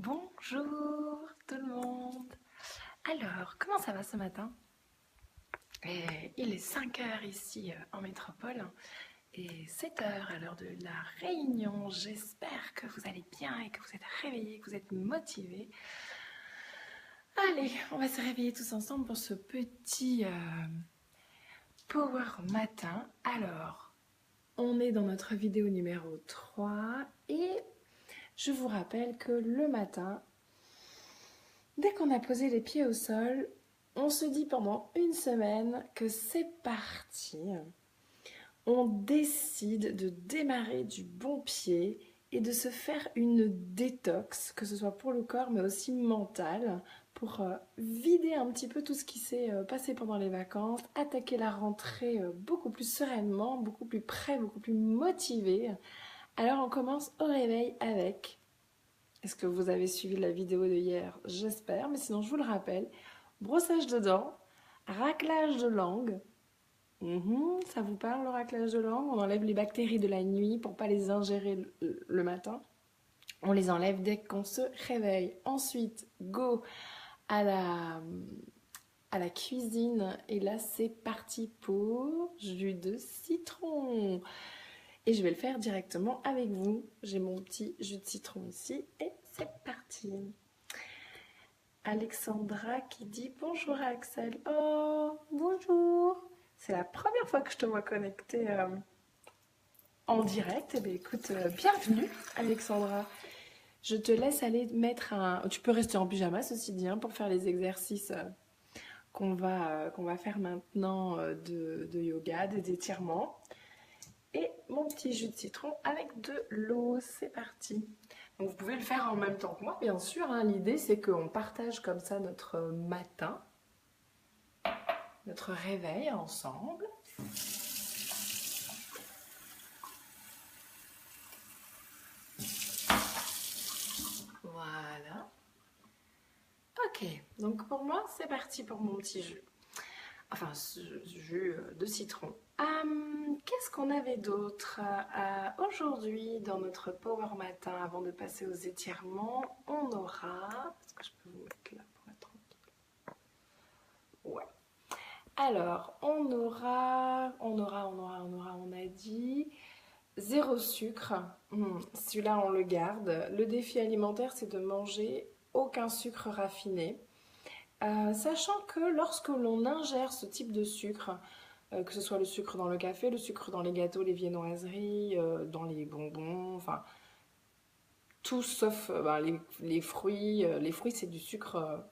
Bonjour tout le monde. Alors, comment ça va ce matin? Il est 5 heures ici en métropole et 7 heures à l'heure de la réunion. J'espère que vous allez bien et que vous êtes réveillés, que vous êtes motivés. Allez, on va se réveiller tous ensemble pour ce petit power matin. Alors, on est dans notre vidéo numéro 3 et je vous rappelle que le matin, dès qu'on a posé les pieds au sol, on se dit pendant une semaine que c'est parti. On décide de démarrer du bon pied et de se faire une détox, que ce soit pour le corps mais aussi mental, pour vider un petit peu tout ce qui s'est passé pendant les vacances, attaquer la rentrée beaucoup plus sereinement, beaucoup plus prêt, beaucoup plus motivé. Alors on commence au réveil avec... Est-ce que vous avez suivi la vidéo de hier? J'espère, mais sinon je vous le rappelle. Brossage de dents, raclage de langue. Ça vous parle le raclage de langue? On enlève les bactéries de la nuit pour pas les ingérer le matin. On les enlève dès qu'on se réveille. Ensuite, go à la cuisine. Et là, c'est parti pour jus de citron. Et je vais le faire directement avec vous. J'ai mon petit jus de citron ici et c'est parti. Alexandra qui dit bonjour à Axel. Oh, bonjour. C'est la première fois que je te vois connectée en direct. Eh bien, écoute, bienvenue Alexandra. Je te laisse aller mettre un... Tu peux rester en pyjama, ceci dit, hein, pour faire les exercices qu'on va faire maintenant de yoga, d'étirement. Et mon petit jus de citron avec de l'eau. C'est parti. Donc vous pouvez le faire en même temps que moi, bien sûr. Hein. L'idée, c'est qu'on partage comme ça notre matin, notre réveil ensemble. Voilà. Ok, donc pour moi, c'est parti pour mon petit jus. Enfin, ce jus de citron. Qu'est-ce qu'on avait d'autre aujourd'hui dans notre power matin avant de passer aux étirements? On aura... Est-ce que je peux vous mettre là pour être tranquille? Ouais. Alors, on a dit zéro sucre. Celui-là, on le garde. Le défi alimentaire, c'est de manger aucun sucre raffiné. Sachant que lorsque l'on ingère ce type de sucre, que ce soit le sucre dans le café, le sucre dans les gâteaux, les viennoiseries, dans les bonbons, enfin tout sauf les fruits. Les fruits, c'est du sucre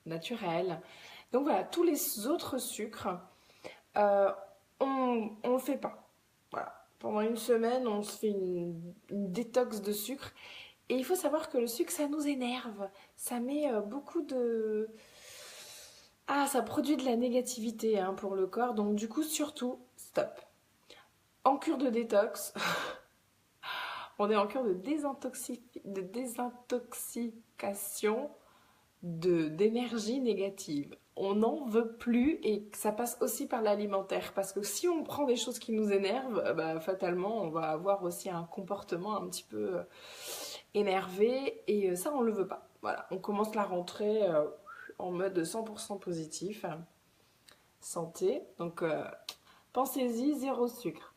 naturel. Donc voilà, tous les autres sucres, euh, on ne le fait pas. Voilà. Pendant une semaine, on se fait une détox de sucre. Et il faut savoir que le sucre, ça nous énerve. Ça met beaucoup de... Ah, ça produit de la négativité hein, pour le corps. Donc du coup, surtout, stop. En cure de détox, on est en cure de désintoxication d'énergie négative. On n'en veut plus et ça passe aussi par l'alimentaire parce que si on prend des choses qui nous énervent, bah, fatalement on va avoir aussi un comportement un petit peu énervé et ça on ne le veut pas. Voilà, on commence la rentrée en mode 100% positif, santé, donc pensez-y, zéro sucre.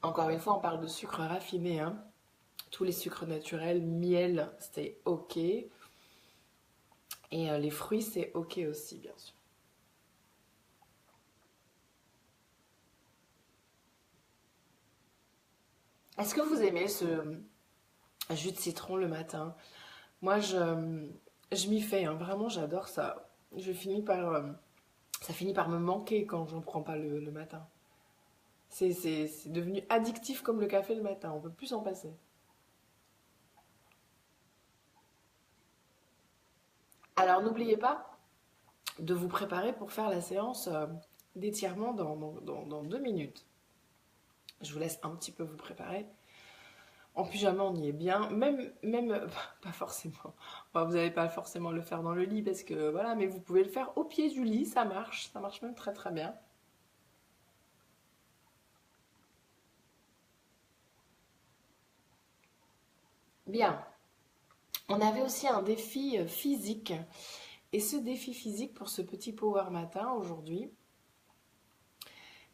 Encore une fois, on parle de sucre raffiné, hein. Tous les sucres naturels, miel, c'est ok. Et les fruits, c'est ok aussi, bien sûr. Est-ce que vous aimez ce jus de citron le matin? Moi, je m'y fais, hein. Vraiment, j'adore ça. Ça finit par me manquer quand j'en prends pas le matin. C'est devenu addictif comme le café le matin, on peut plus s'en passer. Alors, n'oubliez pas de vous préparer pour faire la séance d'étirement dans 2 minutes. Je vous laisse un petit peu vous préparer. En pyjama, on y est bien. Même pas forcément. Enfin, vous n'allez pas forcément le faire dans le lit parce que voilà, mais vous pouvez le faire au pied du lit, ça marche. Ça marche même très très bien. Bien, on avait aussi un défi physique. Et ce défi physique pour ce petit power matin aujourd'hui,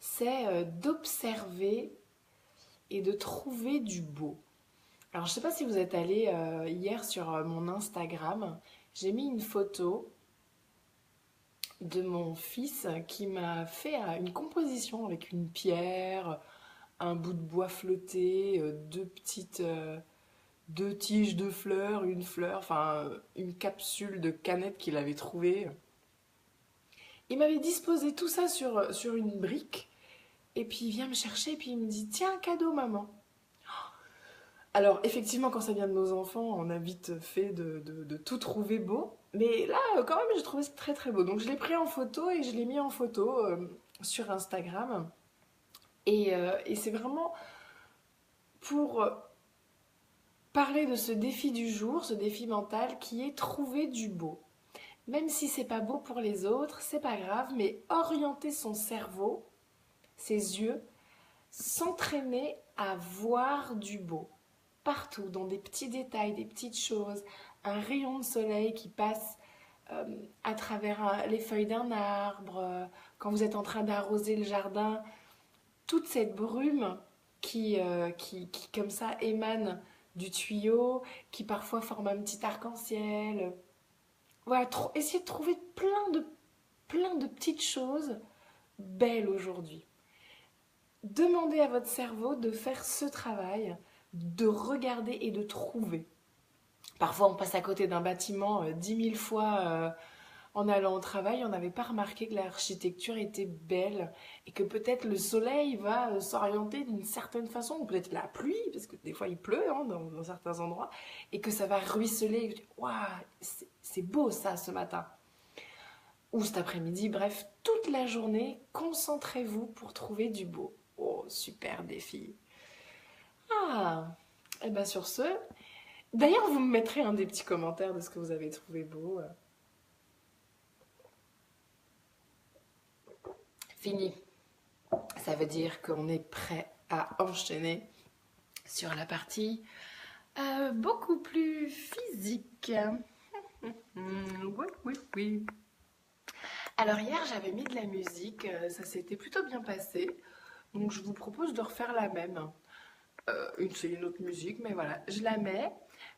c'est d'observer et de trouver du beau. Alors, je ne sais pas si vous êtes allé hier sur mon Instagram, j'ai mis une photo de mon fils qui m'a fait une composition avec une pierre, un bout de bois flotté, deux tiges de fleurs, une fleur, enfin une capsule de canette qu'il avait trouvée. Il m'avait disposé tout ça sur une brique. Et puis il vient me chercher et puis il me dit tiens, cadeau maman. Alors effectivement quand ça vient de nos enfants on a vite fait de tout trouver beau. Mais là quand même j'ai trouvé ça très très beau. Donc je l'ai pris en photo et je l'ai mis en photo sur Instagram. Et c'est vraiment pour parler de ce défi du jour, ce défi mental qui est trouver du beau. Même si c'est pas beau pour les autres, c'est pas grave, mais orienter son cerveau, ses yeux, s'entraîner à voir du beau. Partout, dans des petits détails, des petites choses, un rayon de soleil qui passe à travers les feuilles d'un arbre, quand vous êtes en train d'arroser le jardin, toute cette brume qui comme ça émane du tuyau, qui parfois forme un petit arc-en-ciel. Voilà, essayez de trouver plein de petites choses belles aujourd'hui. Demandez à votre cerveau de faire ce travail, de regarder et de trouver. Parfois, on passe à côté d'un bâtiment 10 000 fois en allant au travail, on n'avait pas remarqué que l'architecture était belle et que peut-être le soleil va s'orienter d'une certaine façon, ou peut-être la pluie, parce que des fois il pleut hein, dans certains endroits, et que ça va ruisseler. Waouh, c'est beau ça ce matin. Ou cet après-midi, bref, toute la journée, concentrez-vous pour trouver du beau. Oh, super défi. Ah, et bien sur ce, d'ailleurs vous me mettrez un des petits commentaires de ce que vous avez trouvé beau. Fini. Ça veut dire qu'on est prêt à enchaîner sur la partie beaucoup plus physique. Oui, oui, oui. Alors hier j'avais mis de la musique, ça s'était plutôt bien passé, donc je vous propose de refaire la même. C'est une autre musique, mais voilà, je la mets.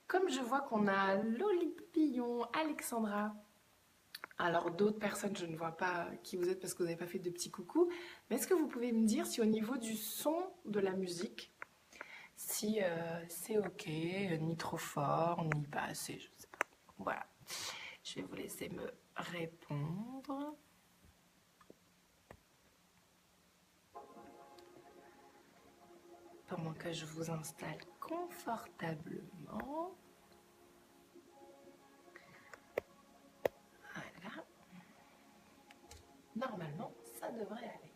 Comme je vois qu'on a Loli Pillon, Alexandra, alors d'autres personnes, je ne vois pas qui vous êtes parce que vous n'avez pas fait de petits coucou, mais est-ce que vous pouvez me dire si au niveau du son de la musique, si c'est ok, ni trop fort, ni pas assez, je sais pas. Voilà, je vais vous laisser me répondre. Pendant que je vous installe confortablement. Voilà. Normalement, ça devrait aller.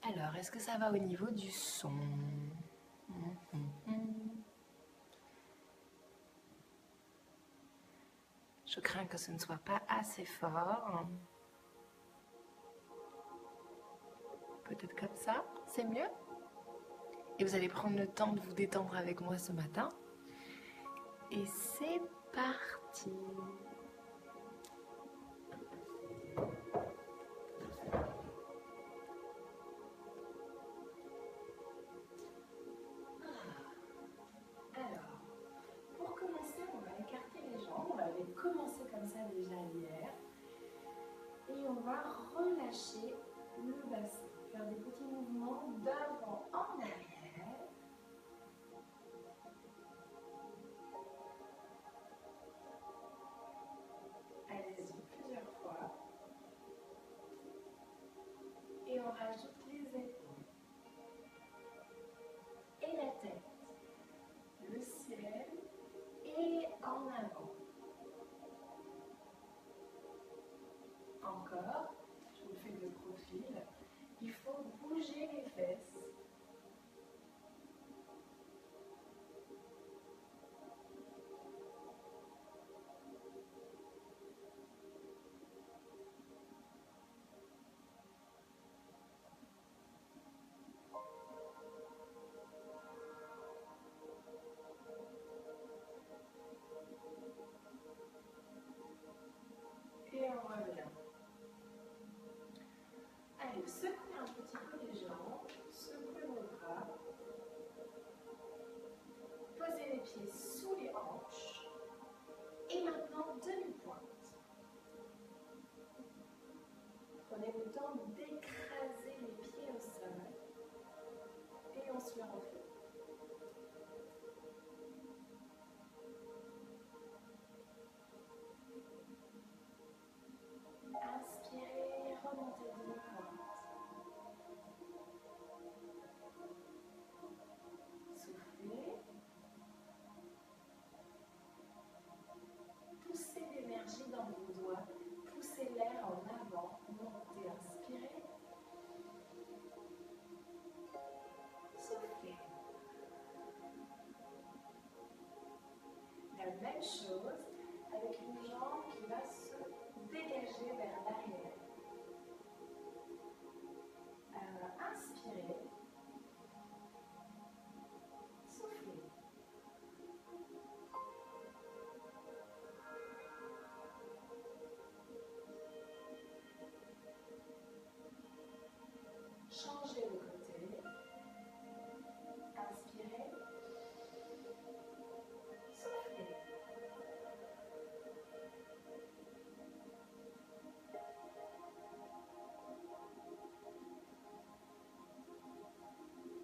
Alors, est-ce que ça va au niveau du son? Je crains que ce ne soit pas assez fort. Peut-être comme ça, c'est mieux. Et vous allez prendre le temps de vous détendre avec moi ce matin. Et c'est parti. Alors, pour commencer, on va écarter les jambes. On avait commencé comme ça déjà hier. Et on va relâcher le bassin. Faire des petits mouvements d'avant en arrière. Allez-y plusieurs fois. Et on rajoute les épaules. Et la tête. Le ciel. Et en avant. Encore. Je vous fais de profil. Il faut bouger les fesses. même chose avec une jambe qui va se dégager vers l'arrière. Alors, inspirez. Soufflez. Changez de côté. Inspirez. Soufflez.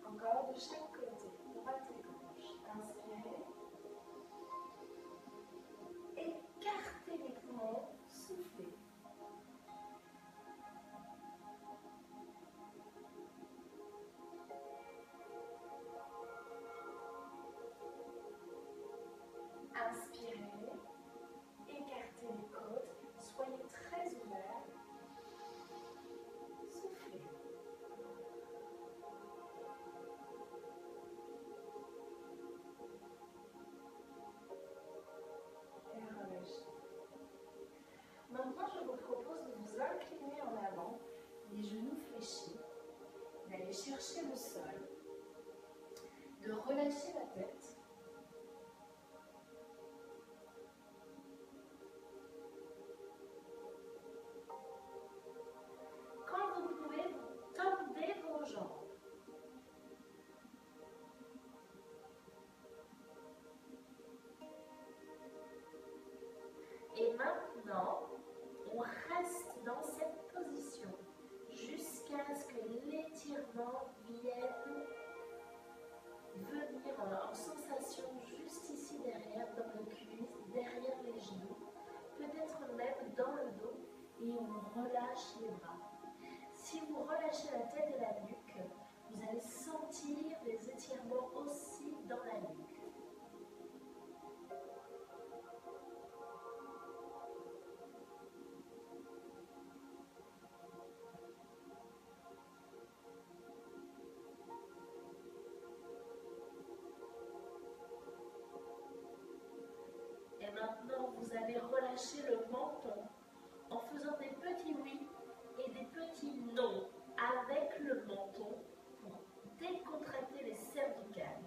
Encore de chaque côté, droite et gauche. Inspirez. Écartez les poumons. Soufflez. Inspirez, écartez les côtes, soyez très ouvert. Soufflez. Et relâchez. Maintenant, je vous propose de vous incliner en avant, les genoux fléchis, d'aller chercher le sol, de relâcher la tête. Quand vous pouvez, vous tendez vos jambes. Et maintenant, on reste dans cette position jusqu'à ce que l'étirement vienne venir en sensation juste ici derrière, dans le cuisse, derrière les genoux, peut-être même dans le dos, et on relâche les bras. Si vous relâchez la tête et la nuque, vous allez sentir des étirements aussi dans la nuque. Et maintenant, vous allez relâcher le menton en faisant des petits oui et des petits non avec le menton pour décontracter les cervicales.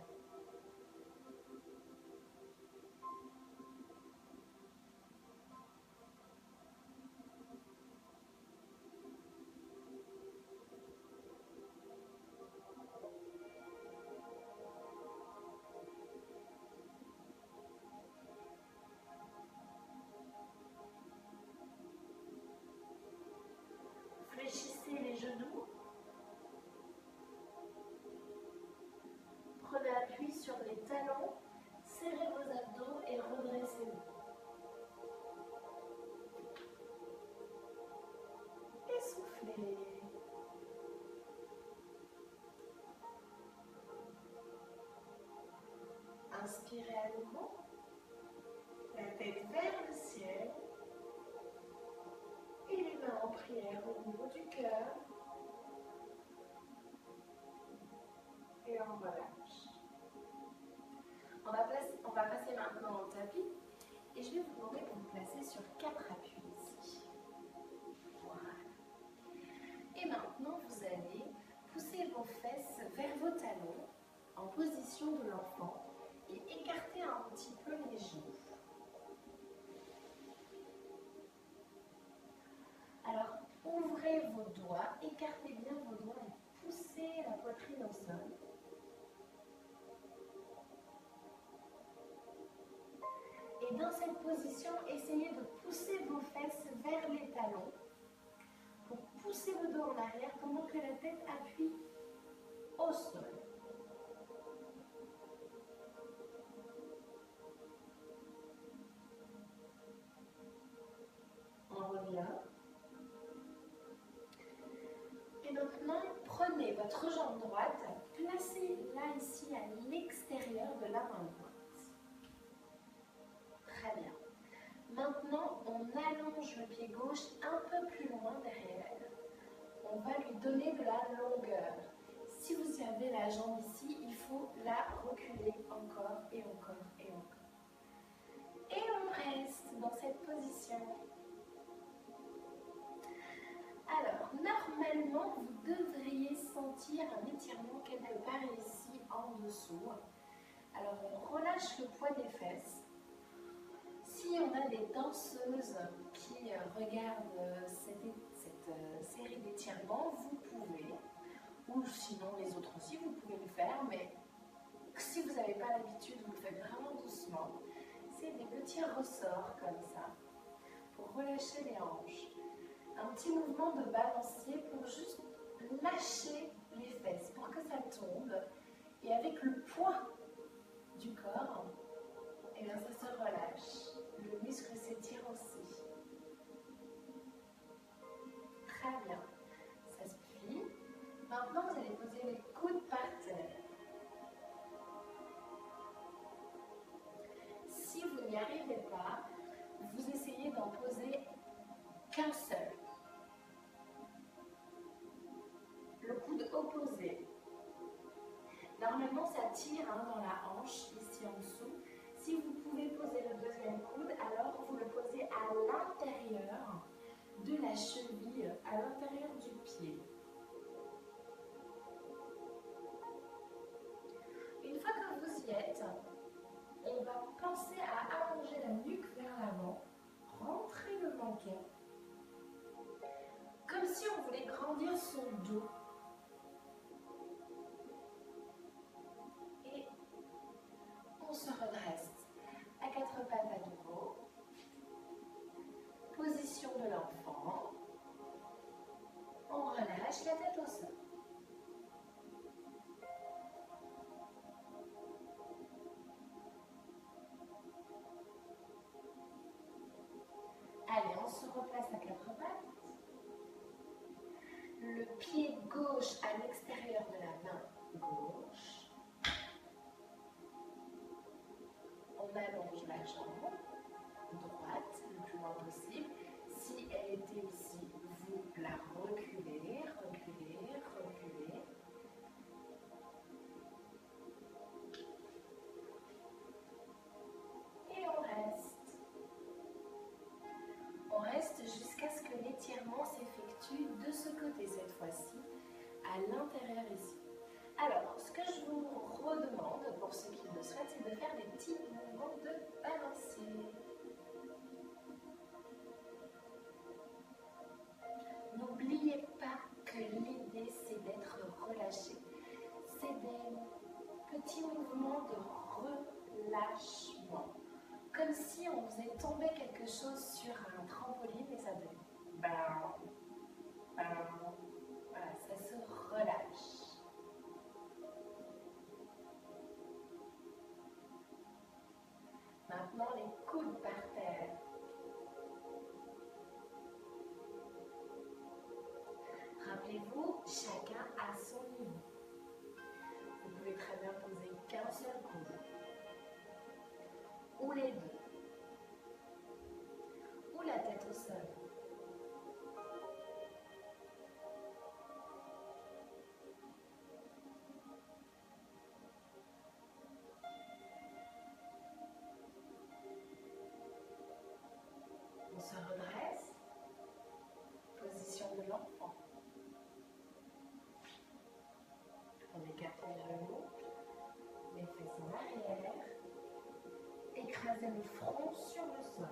Fléchissez les genoux. Prenez appui sur les talons, serrez vos abdos et redressez-vous. Et soufflez. Inspirez à nouveau. La tête vers le ciel. Et les mains en prière au niveau du cœur. Et on relâche. On va passer maintenant au tapis. Et je vais vous demander de vous placer sur 4 appuis ici. Voilà. Et maintenant, vous allez pousser vos fesses vers vos talons en position de l'enfant et écarter un petit peu les genoux. Alors, ouvrez vos doigts, écartez bien vos doigts et poussez la poitrine au sol. Et dans cette position, essayez de pousser vos fesses vers les talons pour pousser le dos en arrière pendant que la tête appuie au sol. On revient. Et maintenant, prenez votre jambe droite, placez-la ici à l'extérieur de la main droite. Très bien. Maintenant, on allonge le pied gauche un peu plus loin derrière. On va lui donner de la longueur. Si vous avez la jambe ici, il faut la reculer encore et encore et encore. Normalement, vous devriez sentir un étirement quelque part ici en dessous. Alors, on relâche le poids des fesses. Si on a des danseuses qui regardent cette série d'étirements, vous pouvez, ou sinon les autres aussi, vous pouvez le faire, mais si vous n'avez pas l'habitude, vous le faites vraiment doucement. C'est des petits ressorts comme ça, pour relâcher les hanches. Un petit mouvement de balancier pour juste lâcher les fesses, pour que ça tombe. Et avec le poids du corps, et bien ça se relâche. Le muscle s'étire aussi. Très bien. Ça se plie. Maintenant, vous allez poser les coudes par terre. Si vous n'y arrivez pas, vous essayez d'en poser qu'un seul. Le coude opposé. Normalement, ça tire dans la hanche, ici en dessous. Si vous pouvez poser le deuxième coude, alors vous le posez à l'intérieur de la cheville, à l'intérieur du pied. Une fois que vous y êtes, on va penser à allonger la nuque vers l'avant, rentrer le menton, comme si on voulait grandir son dos. Et on se redresse à quatre pattes à nouveau. Position de l'enfant. On relâche la tête au sol. Allez, on se replace à quatre pattes. Le pied gauche à l'extérieur de la main gauche. On allonge la jambe droite le plus loin possible. Si elle était ici, vous la reculez, reculez, reculez. Et on reste. On reste jusqu'à ce que l'étirement s'effectue de ce côté cette fois-ci, à l'intérieur ici. Alors, ce que je vous redemande, pour ceux qui le souhaitent, c'est de faire des petits mouvements de balancier. N'oubliez pas que l'idée, c'est d'être relâché. C'est des petits mouvements de relâchement. Comme si on faisait tomber quelque chose sur un trampoline et ça donne bam, bam. Voilà, ça se relâche. Maintenant, les coudes par terre. Rappelez-vous, chacun à son niveau. Vous pouvez très bien poser qu'un seul coude, ou les deux, ou la tête au sol. On se redresse, position de l'enfant. On écarte les genoux, les fesses en arrière, écrasez le front sur le sol.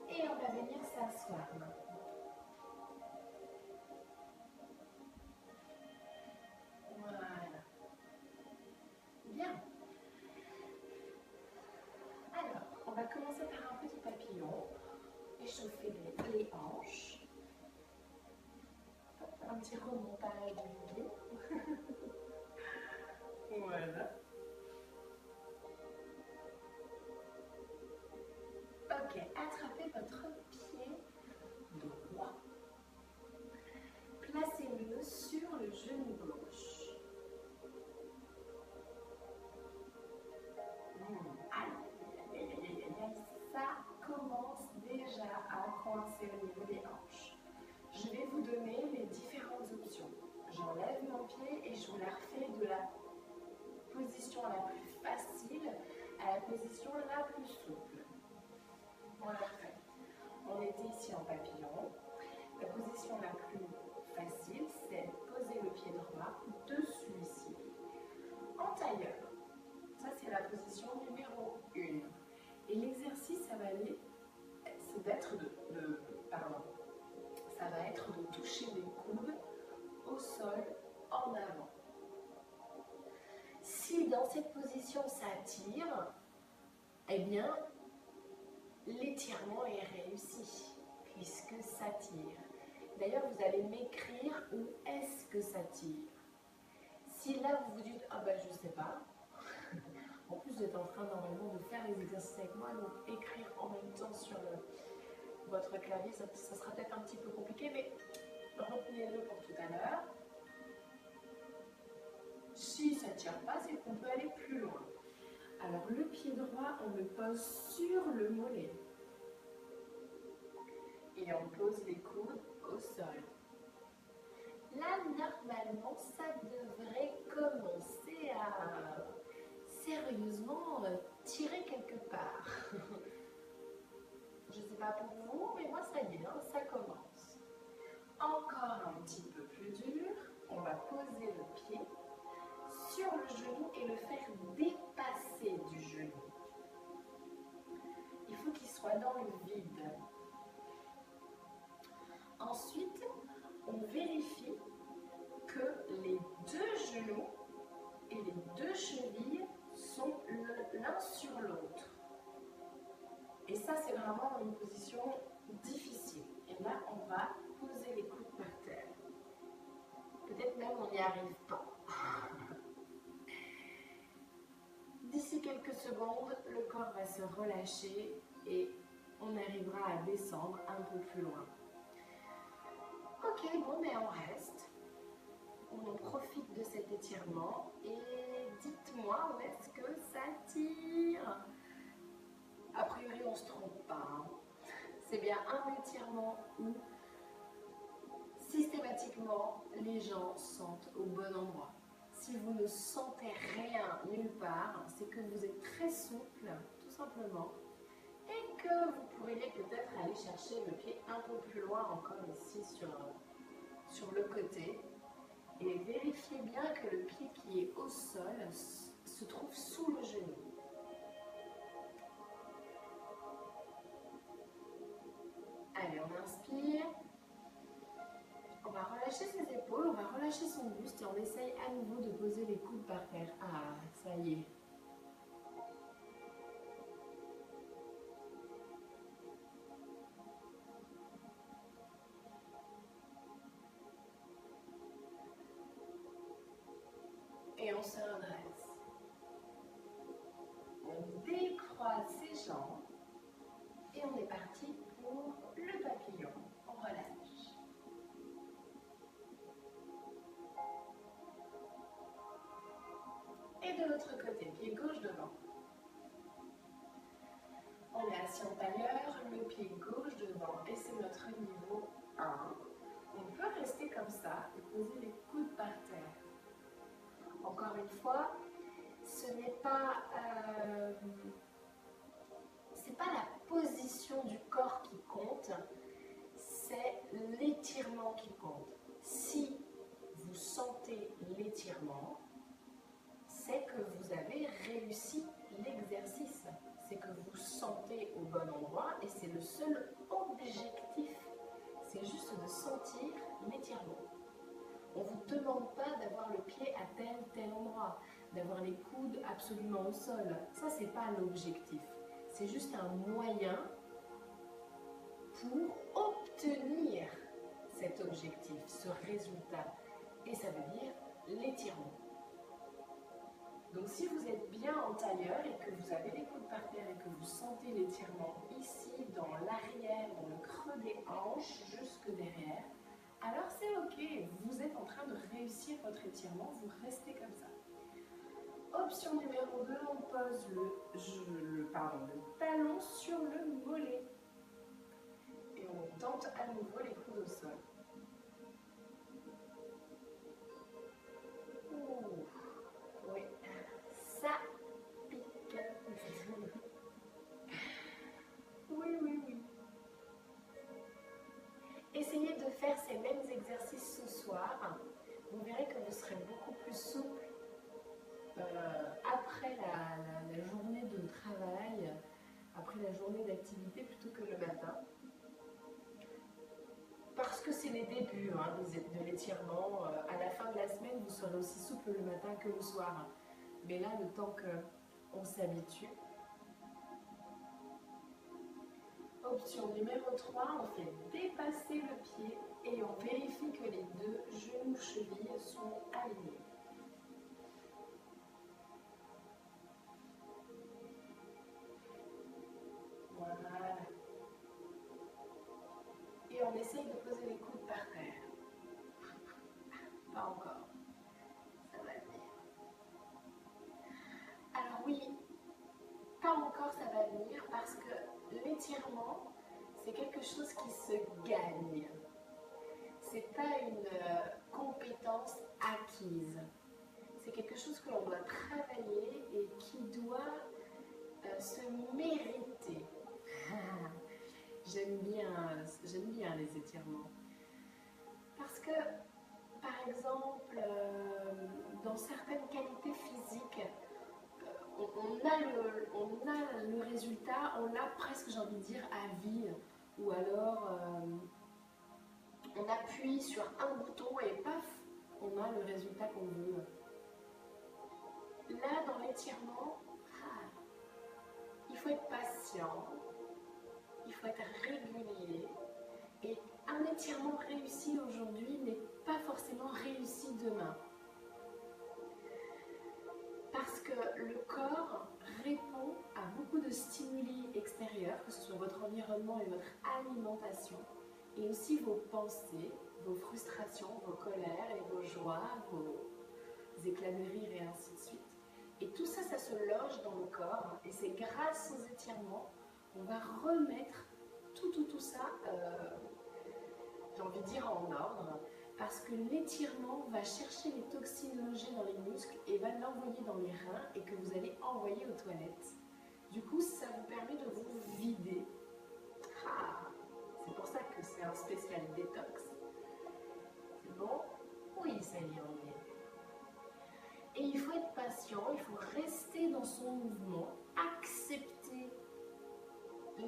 Et on va venir s'asseoir maintenant. Voilà. Bien. Alors, on va commencer par un petit papillon. Échauffer les hanches. Un petit remontage du dos. Voilà. Ok, attrapez votre pied droit. Placez-le sur le genou gauche. Alors, ça commence déjà à coincer au niveau des hanches. Je vais vous donner les différentes options. J'en j'enlève mon pied et je vous la refais de la position la plus facile à la position la plus souple. On la refait. On était ici en papillon. La position la plus facile, c'est poser le pied droit dessus ici, en tailleur. Ça, c'est la position numéro 1. Et l'exercice, ça va aller, c'est d'être ça va être de toucher les coudes au sol en avant. Si dans cette position ça tire, eh bien l'étirement est réussi puisque ça tire. D'ailleurs, vous allez m'écrire où est-ce que ça tire. Si là vous vous dites ah ben je sais pas, en plus vous êtes en train normalement de faire les exercices avec moi, donc écrire en même temps sur votre clavier, ça sera peut-être un petit peu compliqué, mais retenez-le pour tout à l'heure. Si ça ne tire pas, c'est qu'on peut aller plus loin. Alors le pied droit, on le pose sur le mollet. Et on pose les coudes au sol. Là, normalement, ça devrait commencer à sérieusement tirer quelque part. Je ne sais pas pour vous, mais moi ça y est, hein, ça commence. Encore un petit peu plus dur, on va poser le pied sur le genou et le faire dépasser du genou. Il faut qu'il soit dans le vide. Ensuite, on vérifie que les deux genoux et les deux chevilles sont l'un sur l'autre. Et ça, c'est vraiment une position difficile. Et là, on va poser les coudes par terre. Peut-être même on n'y arrive pas. D'ici quelques secondes, le corps va se relâcher et on arrivera à descendre un peu plus loin. Ok, bon, mais on reste. On profite de cet étirement et dites-moi où est-ce que ça tire. A priori, on ne se trompe pas. Hein. C'est bien un étirement où systématiquement les gens sentent au bon endroit. Si vous ne sentez rien nulle part, c'est que vous êtes très souple, tout simplement, et que vous pourriez peut-être aller chercher le pied un peu plus loin encore ici sur le côté. Et vérifiez bien que le pied qui est au sol se trouve sous le genou. Allez, on inspire. On va relâcher ses épaules, on va relâcher son buste et on essaye à nouveau de poser les coudes par terre. Ah, ça y est. Et on se redresse. On décroise ses jambes et on est parti pour le papillon. On relâche. Et de l'autre côté, pied gauche devant. On est assis en tailleur, le pied gauche devant et c'est notre niveau 1. On peut rester comme ça et poser les coudes par terre. Encore une fois, ce n'est pas, la position du corps qui compte, c'est l'étirement qui compte. Si vous sentez l'étirement, c'est que vous avez réussi l'exercice. C'est que vous sentez au bon endroit et c'est le seul objectif. C'est juste de sentir l'étirement. On ne vous demande pas d'avoir le pied à tel endroit, d'avoir les coudes absolument au sol. Ça, ce n'est pas l'objectif. C'est juste un moyen pour obtenir cet objectif, ce résultat. Et ça veut dire l'étirement. Donc si vous êtes bien en tailleur et que vous avez les coudes par terre et que vous sentez l'étirement ici, dans l'arrière, dans le creux des hanches, jusque derrière, alors c'est ok, vous êtes en train de réussir votre étirement, vous restez comme ça. Option numéro 2, on pose le talon sur le mollet. Et on tente à nouveau les coudes au sol. Essayez de faire ces mêmes exercices ce soir. Vous verrez que vous serez beaucoup plus souple après la journée de travail, après la journée d'activité plutôt que le matin. Parce que c'est les débuts de l'étirement. À la fin de la semaine, vous serez aussi souple le matin que le soir. Mais là, le temps qu'on s'habitue. Option numéro 3, on fait dépasser le pied et on vérifie que les deux genoux chevilles sont alignés. Voilà. Et on essaye de poser les coudes par terre. Pas encore. Ça va venir. Alors oui, pas encore ça va venir parce que l'étirement, c'est quelque chose qui se gagne. C'est pas une compétence acquise. C'est quelque chose que l'on doit travailler et qui doit se mériter. J'aime bien les étirements. Parce que, par exemple, dans certaines qualités physiques, on a le résultat, on l'a presque, j'ai envie de dire, à vie. Ou alors, on appuie sur un bouton et paf, on a le résultat qu'on veut. Là, dans l'étirement, il faut être patient, il faut être régulier. Et un étirement réussi aujourd'hui n'est pas forcément réussi demain. Parce que le corps répond à beaucoup de stimuli extérieurs, que ce soit votre environnement et votre alimentation, et aussi vos pensées, vos frustrations, vos colères et vos joies, vos éclats de rire et ainsi de suite. Et tout ça, ça se loge dans le corps, et c'est grâce aux étirements qu'on va remettre tout ça, j'ai envie de dire, en ordre. Parce que l'étirement va chercher les toxines logées dans les muscles et va l'envoyer dans les reins et que vous allez envoyer aux toilettes. Du coup, ça vous permet de vous vider. C'est pour ça que c'est un spécial détox. C'est bon? Oui, ça y est, on y est. Et il faut être patient, il faut rester dans son mouvement, accepter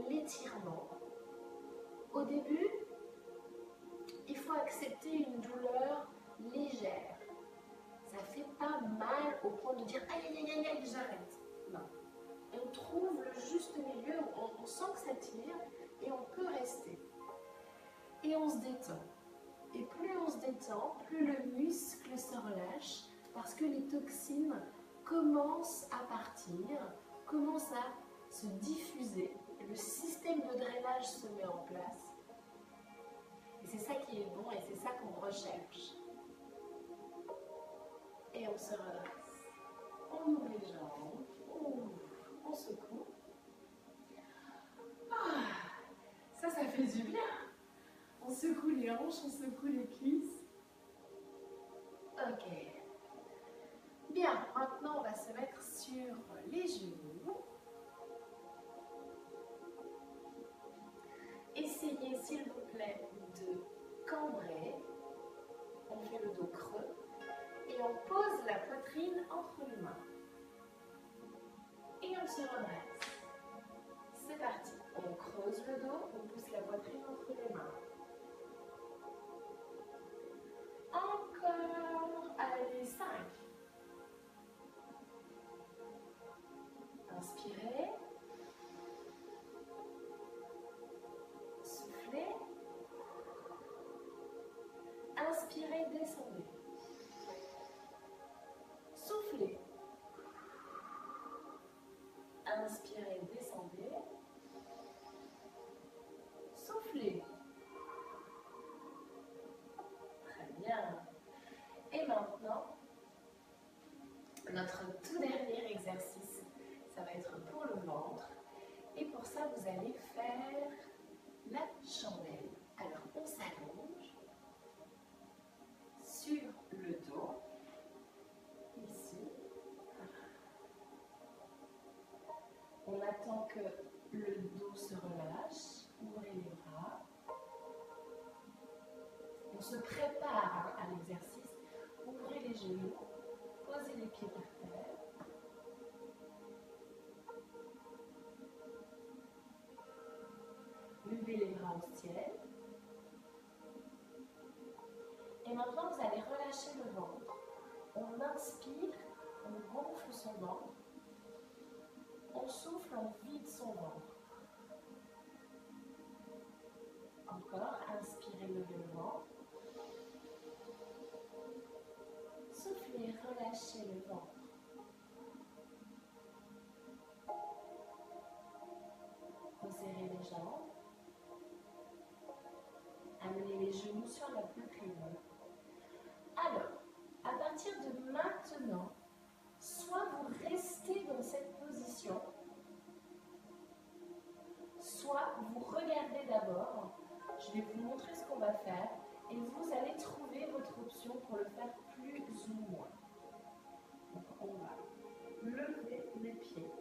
l'étirement. Au début, il faut accepter une douleur légère. Ça fait pas mal au point de dire aïe aïe aïe aïe, j'arrête. Non. On trouve le juste milieu, on sent que ça tire et on peut rester. Et on se détend. Et plus on se détend, plus le muscle se relâche parce que les toxines commencent à partir, commencent à se diffuser. Le système de drainage se met en place. Et c'est ça qui est bon et c'est ça qu'on recherche. Et on se redresse. On ouvre les jambes, on ouvre, on secoue. Ça fait du bien. On secoue les hanches, on secoue les cuisses. Ok. Bien, maintenant on va se mettre sur les genoux. Essayez s'il vous plaît de cambrer. On fait le dos creux et on pose la poitrine entre les mains. Et on se redresse. C'est parti. On creuse le dos, on pousse la poitrine entre les mains. Encore. Allez, 5. Inspirez. Soufflez. Inspirez, descendez. Soufflez. Inspirez, descendez. Soufflez. Très bien. Et maintenant, notre tout dernier exercice, ça va être pour le ventre. Et pour ça, vous allez faire la chandelle. Alors, on s'allonge sur le dos, ici. On attend que le dos se relâche. Ouvrez les bras. se prépare à l'exercice. Ouvrez les genoux, posez les pieds par terre. Levez les bras au ciel. Et maintenant, vous allez relâcher le ventre. On inspire, on gonfle son ventre. On souffle, on vide son ventre. Encore, inspirez, levez le ventre. Soufflez, relâchez le ventre. Resserrez les jambes. Amenez les genoux sur la poitrine. Alors, à partir de maintenant, soit vous restez dans cette position, soit vous regardez d'abord. Je vais vous montrer ce qu'on va faire et vous allez trouver votre option pour le faire plus ou moins. Donc, on va lever les pieds.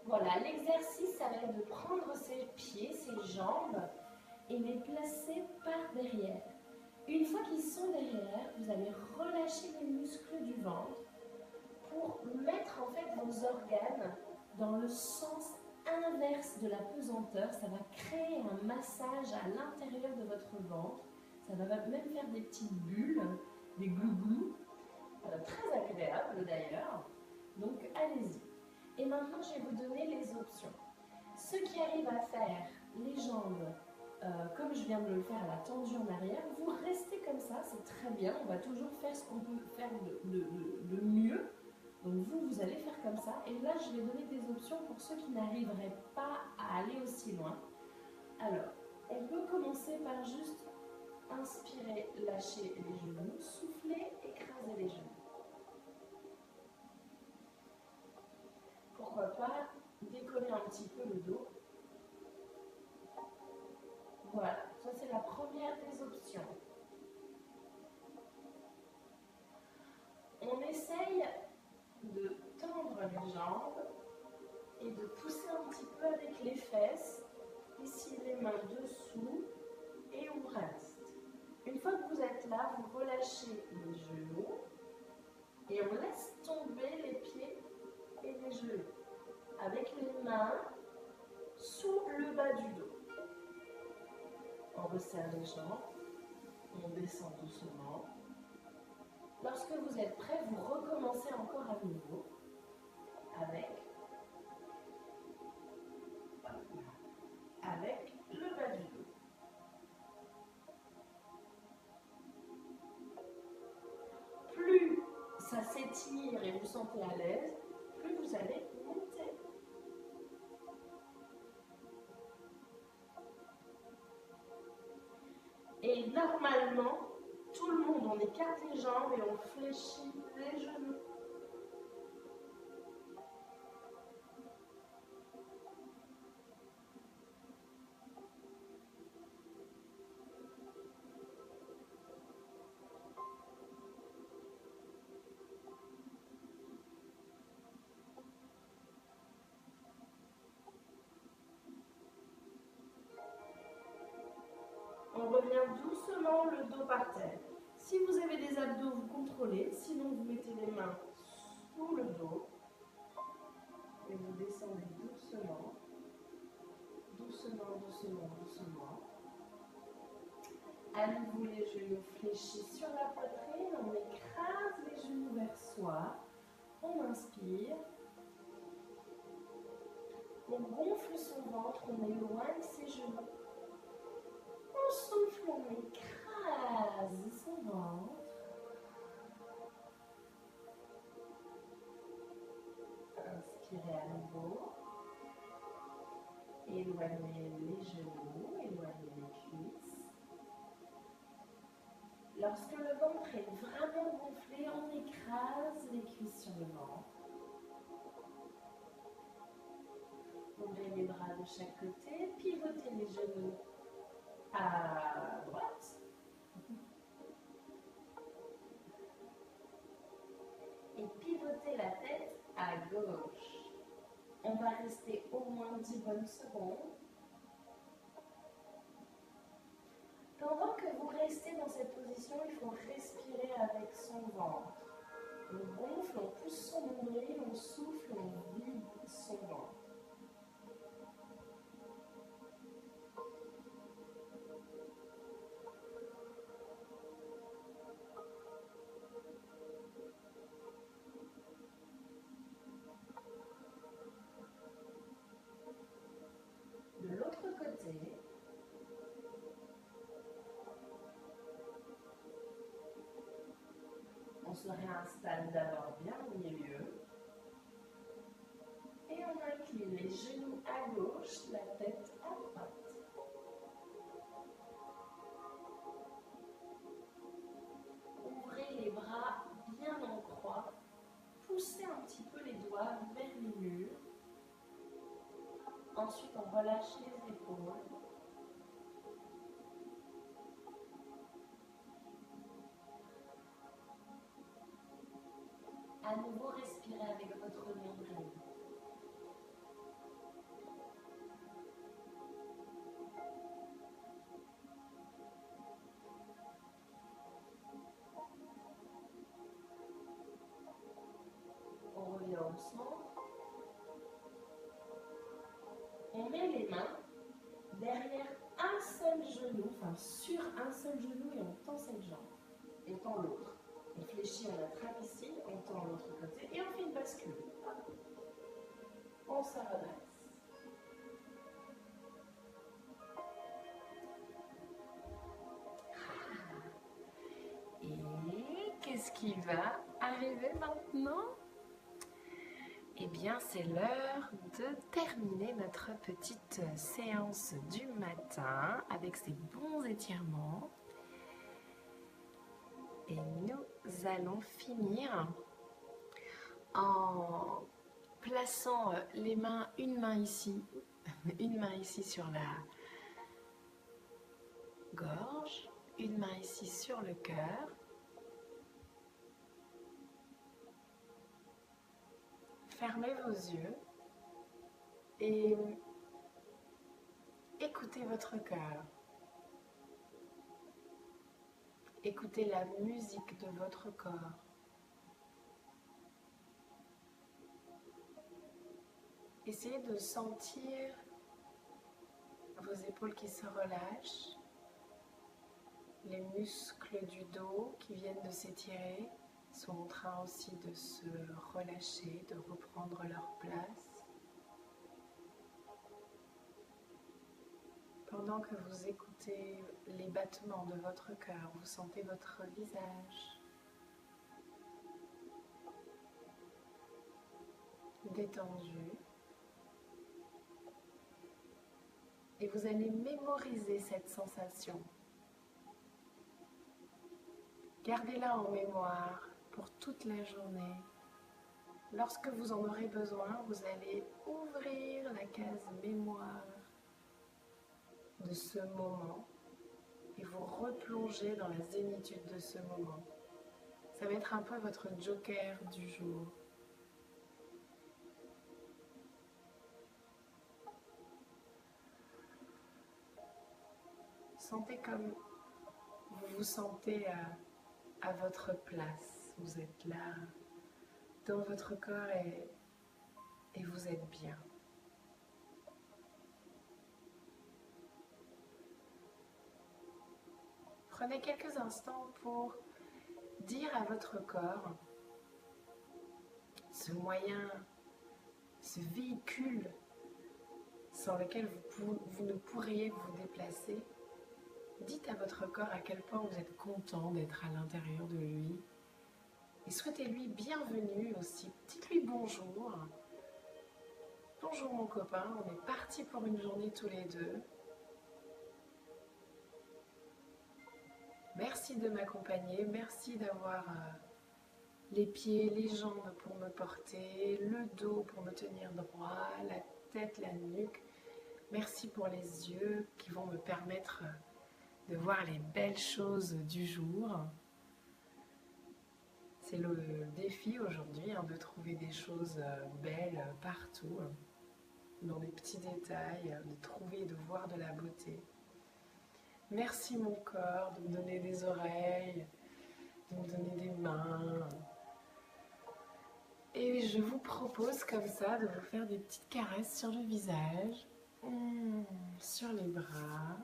Voilà, l'exercice, ça va être de prendre ses pieds, ses jambes et les placer par derrière. Une fois qu'ils sont derrière, vous allez relâcher les muscles du ventre pour mettre en fait vos organes dans le sens inverse de la pesanteur. Ça va créer un massage à l'intérieur de votre ventre. Ça va même faire des petites bulles, des glouglous, très agréables d'ailleurs. Donc allez-y. Et maintenant, je vais vous donner les options. Ceux qui arrivent à faire les jambes comme je viens de le faire à la tendue en arrière, vous restez comme ça, c'est très bien. On va toujours faire ce qu'on peut faire de mieux. Donc vous allez faire comme ça. Et là, je vais donner des options pour ceux qui n'arriveraient pas à aller aussi loin. Alors, on peut commencer par juste inspirer, lâcher les genoux, souffler, écraser les genoux. Pourquoi pas décoller un petit peu le dos. Voilà, ça c'est la première des options. On essaye de tendre les jambes et de pousser un petit peu avec les fesses. Ici, les mains dessous et on reste. Une fois que vous êtes là, vous relâchez les genoux et on laisse tomber les pieds et les genoux avec les mains sous le bas du dos. On resserre les jambes, on descend doucement. Lorsque vous êtes prêt, vous recommencez encore à nouveau avec le bas du dos. Plus ça s'étire et vous sentez à l'aise, plus vous allez monter. Et normalement, tout le monde, on écarte les jambes et on fléchit les genoux. On revient doucement le dos par terre. Si vous avez des abdos, vous contrôlez. Sinon, vous mettez les mains sous le dos. Et vous descendez doucement. Doucement, doucement, doucement. À nouveau, les genoux fléchis sur la poitrine. On écrase les genoux vers soi. On inspire. On gonfle son ventre. On éloigne ses genoux. On souffle, on écrase son ventre. Inspirez à nouveau. Éloignez les genoux, éloignez les cuisses. Lorsque le ventre est vraiment gonflé, on écrase les cuisses sur le ventre. Ouvrez les bras de chaque côté, pivotez les genoux à droite. à gauche. On va rester au moins 10 bonnes secondes. Pendant que vous restez dans cette position, il faut respirer avec son ventre. On gonfle, on pousse son nombril, on souffle, on vide son ventre. De l'autre côté, on se réinstalle d'abord bien au milieu. Et on incline les genoux à gauche, la tête à droite. Ouvrez les bras bien en croix. Poussez un petit peu les doigts vers les murs. Ensuite, on relâche les épaules. À nouveau, respirez avec votre nombril. On revient au centre. On met les mains derrière un seul genou, enfin sur un seul genou et on tend cette jambe. On tend l'autre. On fléchit, on attrape ici, on tend l'autre côté et on fait une bascule. On se redresse. Et qu'est-ce qui va arriver maintenant? Eh bien, c'est l'heure de terminer notre petite séance du matin avec ces bons étirements. Et nous allons finir en plaçant les mains, une main ici sur la gorge, une main ici sur le cœur. Fermez vos yeux et écoutez votre cœur. Écoutez la musique de votre corps. Essayez de sentir vos épaules qui se relâchent, les muscles du dos qui viennent de s'étirer sont en train aussi de se relâcher, de reprendre leur place. Pendant que vous écoutez les battements de votre cœur, vous sentez votre visage détendu. Et vous allez mémoriser cette sensation. Gardez-la en mémoire pour toute la journée. Lorsque vous en aurez besoin, vous allez ouvrir la case mémoire de ce moment et vous replonger dans la zénitude de ce moment. Ça va être un peu votre joker du jour. Sentez comme vous vous sentez à votre place. Vous êtes là, dans votre corps et vous êtes bien. Prenez quelques instants pour dire à votre corps, ce moyen, ce véhicule sans lequel vous ne pourriez vous déplacer, dites à votre corps à quel point vous êtes content d'être à l'intérieur de lui et souhaitez-lui bienvenue aussi. Dites-lui bonjour. Bonjour mon copain, on est parti pour une journée tous les deux. Merci de m'accompagner, merci d'avoir les pieds, les jambes pour me porter, le dos pour me tenir droit, la tête, la nuque. Merci pour les yeux qui vont me permettre de voir les belles choses du jour. C'est le défi aujourd'hui, hein, de trouver des choses belles partout, hein, dans les petits détails, de trouver et de voir de la beauté. Merci mon corps de me donner des oreilles, de me donner des mains. Et je vous propose comme ça de vous faire des petites caresses sur le visage, sur les bras.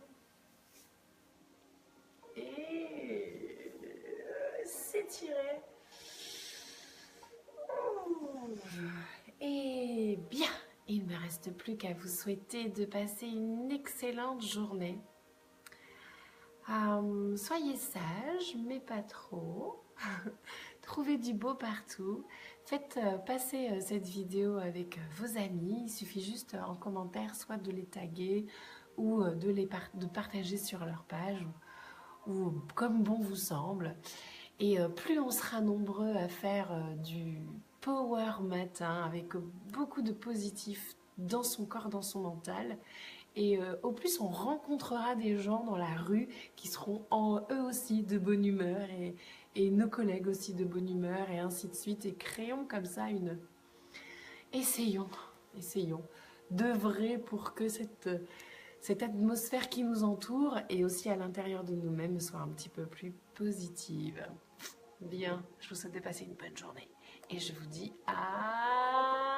Et s'étirer. Et bien, il ne me reste plus qu'à vous souhaiter de passer une excellente journée. Soyez sages, mais pas trop. Trouvez du beau partout. Faites passer cette vidéo avec vos amis. Il suffit juste en commentaire soit de les taguer ou de partager sur leur page ou comme bon vous semble. Et plus on sera nombreux à faire du power matin avec beaucoup de positif dans son corps, dans son mental, et au plus on rencontrera des gens dans la rue qui seront eux aussi de bonne humeur et nos collègues aussi de bonne humeur et ainsi de suite, et créons comme ça essayons d'œuvrer pour que cette atmosphère qui nous entoure et aussi à l'intérieur de nous-mêmes soit un petit peu plus positive. Bien, je vous souhaite de passer une bonne journée et je vous dis à